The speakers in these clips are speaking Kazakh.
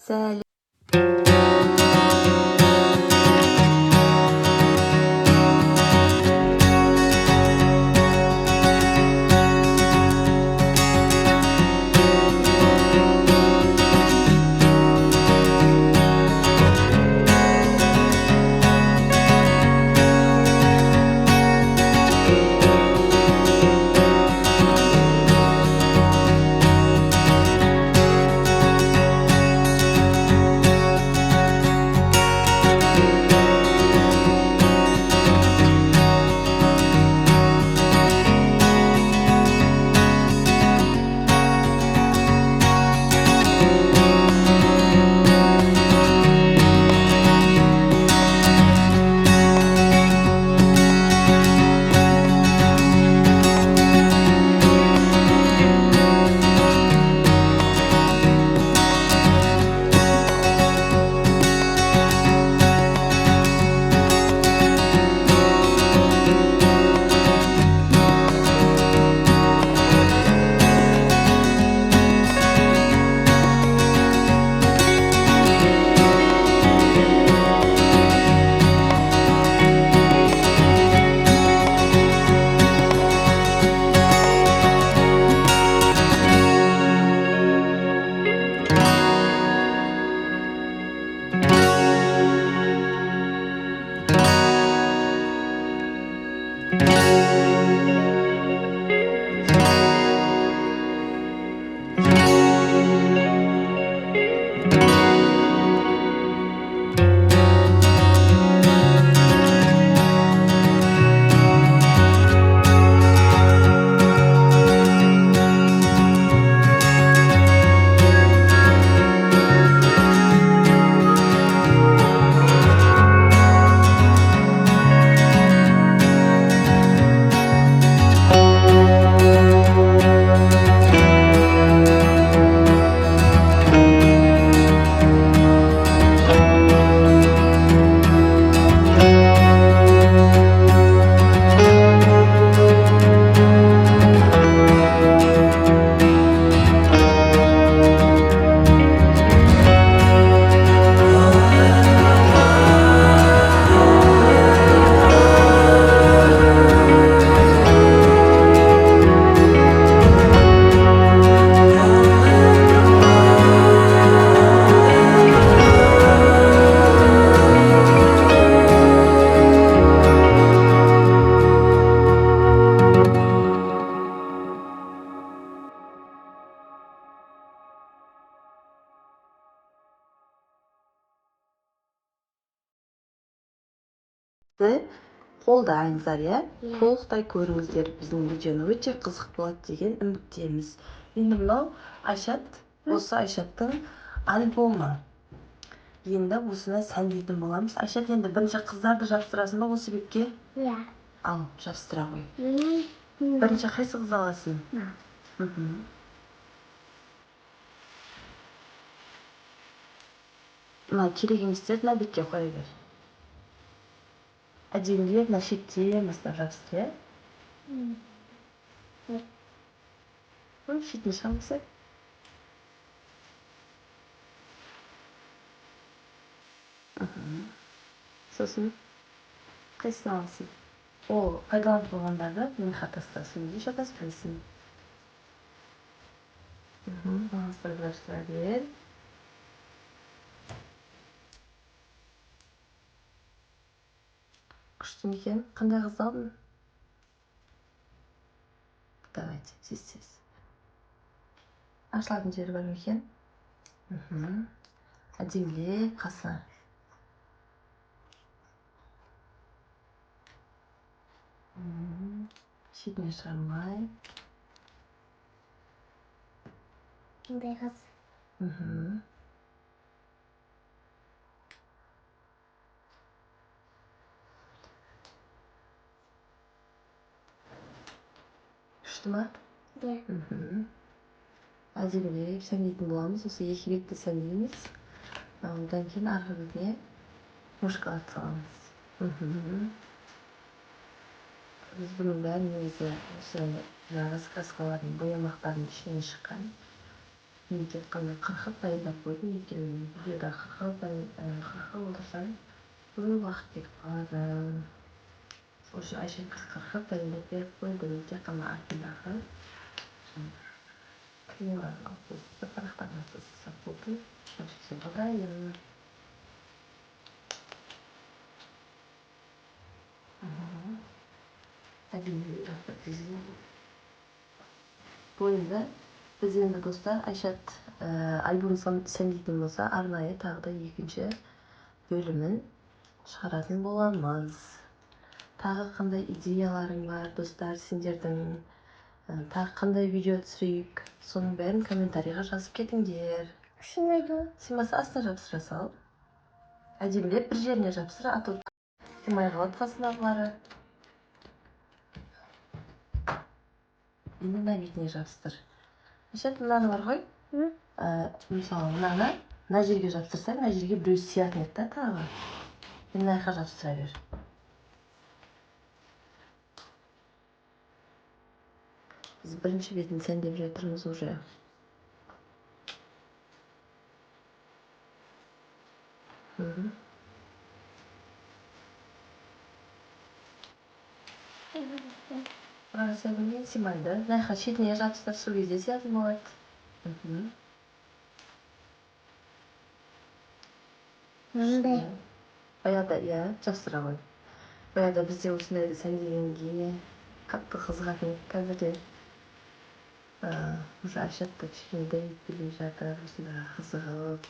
сәлем. Қолдаңыздар, иә? Толықтай көріңіздер біздің видеоны, өте қызық болады деген үміттеміз. Енді мынау Айшат, осы Айшаттың альбомы. Енді осыны сәндейтін боламыз. Айшат, енді бірінші қыздарды жабыстырасың ба осы бетке? Иә. Ал, жабыстыра қой. Бірінші қайсы қыз аласың? Мына керек еместерді мына бетке қоя бер. Әдемілеп мына шеттен бастап жабыстыр, иә? Шетін шамысы. Сосын қайсысын аласың? Ол пайдаланып болғандарды миға тастасын, еш атаспайсың. Баланстырып жабыстыра бер. Күшті екен. Қандай қызды алдың? Давайте, сез. Ашылатын жері бар ма екен? Әдемілеп қасына. Шетіне шығармай. Қандай қыз? Күшті ма? Да. Әдемілеп сәндейтін боламыз. Осы екі бетті сәндейміз. Одан кейін арғы бетіне мушкалат саламыз. Біз бұның бәрін өзі осы раскраскалардың, боямақтардың ішінен шыққан. Мен тек қана қырқып дайындап қойдым. Өйткені видеода қырқып отырсам көп уақыт кетіп қалады. Сол үшін Айшатқа қырқып дайындап беріп қойдым. Тек қана артындағы кремаларды алып қойып парақтарын жасап болдым. Соға дайын. Bu енді біз енді достар Айшат альбом сәндейтін болса арнайы тағы да екінші бөлімін шығаратын боламыз. Тағы қандай идеяларың бар достар, сендердің тағы қандай видео түсірейік, соның бәрін комментарийға жазып кетіңдер. Сен болса астына жабыстыра сал. Әдемілеп бір жеріне жабыстыр, а то сыймай қалады қасындағылары. Енді мына бетіне жабыстыр. Айшат, мынаны бар ғой? Мысалы, мына жерге жабыстырсаң, мына жерге біреу сиятын еді да тағы. Енді мына жаққа жабыстыра бер. Біз бірінші бетін сәндеп жатырмыз уже. Сәбілмен симайды. Мына жаққа шетіне жабыстыр, сол кезде сиятын болады. Баяғыда, иә, жабыстыра қой. Баяғыда бізде осындайды сәндегенге қатты қызығатын едік. Қазірде уже Айшат та кішкене дәйек келе жатыр, осындағы қызығып.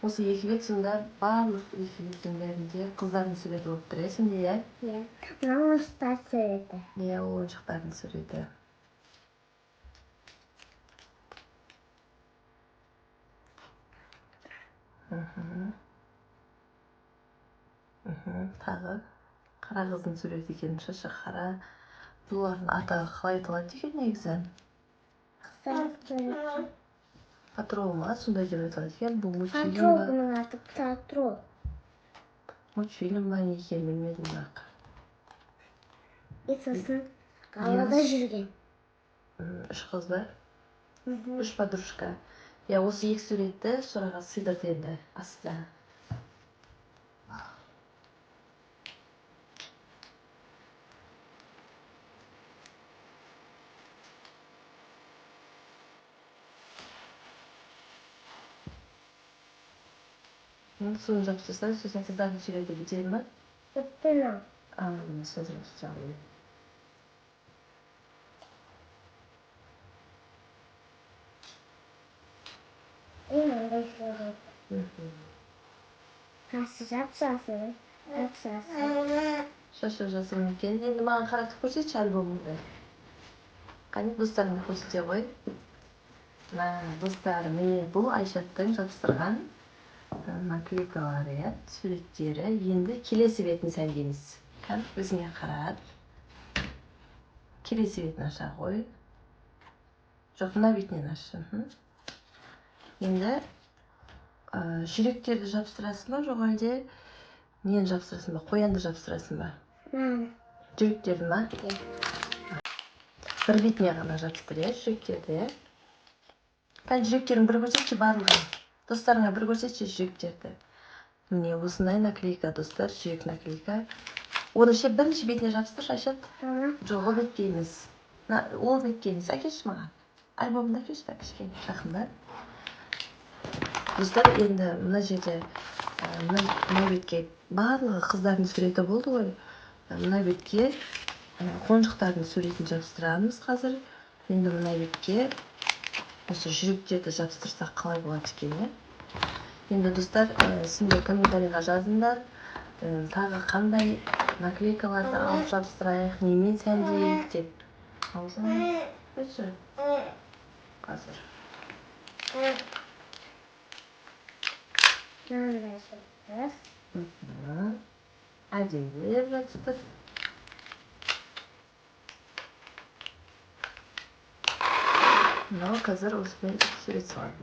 Осы екі бет сонда барлық екі беттің бәрінде қыздардың суреті болып тұр, есімде, иә? Иә. Мына ойыншықтар суреті. Иә, ойыншықтардың суреті. Тағы қара қыздың суреті екен, шашы қара. Бұлардың аты қалай айтылады екен негізі? Патрол ма? Сондай деп айтылады екен. Бұл мультфильм ба? Патрол, бұның аты Патрол. Мультфильм ба не екенін білмедім бірақ. Сосын қалада жүрген. Үш қыз ба? Үш подружка. Я осы екі суретті сұраға сыйдырды енді астына. Соны жабыстырса, сосын қыздардың суреті бітеді ма? Бітті. Сосын жабыстыра. Шашы жап-жасыл. Шашы жасыл екен. Енді маған қаратып көрсетші альбомыңды. Қане достарыңды көрсете ғой. Достар, міне бұл Айшаттың жабыстырған наклейкалары, суреттері. Енді келесі бетін сәндейміз. Өзіңе қарат. Келесі бетін аша қой. Жоқ, мына бетінен ашы. Енді жүректерді жабыстырасың ба, жоқ әлде нені жабыстырасың ба? Қоянды жабыстырасың ба? Жүректерді ма? Бір бетіне ғана жабыстыр, жүректерді. Пән жүректерін бір көрсетші барлығын. Достарыңа бір көрсетші жүректерді. Міне осындай наклейка, достар, жүрек наклейка. Оны ше бірінші бетіне жабыстыр, Айшат. Жоқ, ол бетке емес. Ол бетке емес, әкелші маған. Альбомды әкелші да кішкене жақында. Достар, енді мына жерде мына бетке барлығы қыздардың суреті болды ғой. Мына бетке қонжықтардың суретін жабыстырамыз қазір. Енді мына бетке осы жүректерді жабыстырсақ қалай болады екен, иә? Енді достар, сендер комментарийға жазыңдар. Тағы қандай наклейкаларды алып жабыстырайық, немен сәндейік деп. Аузыңа өтші. Қазір. Әдемілеп жабыстыр. Мынау қазір осымен сурет салады.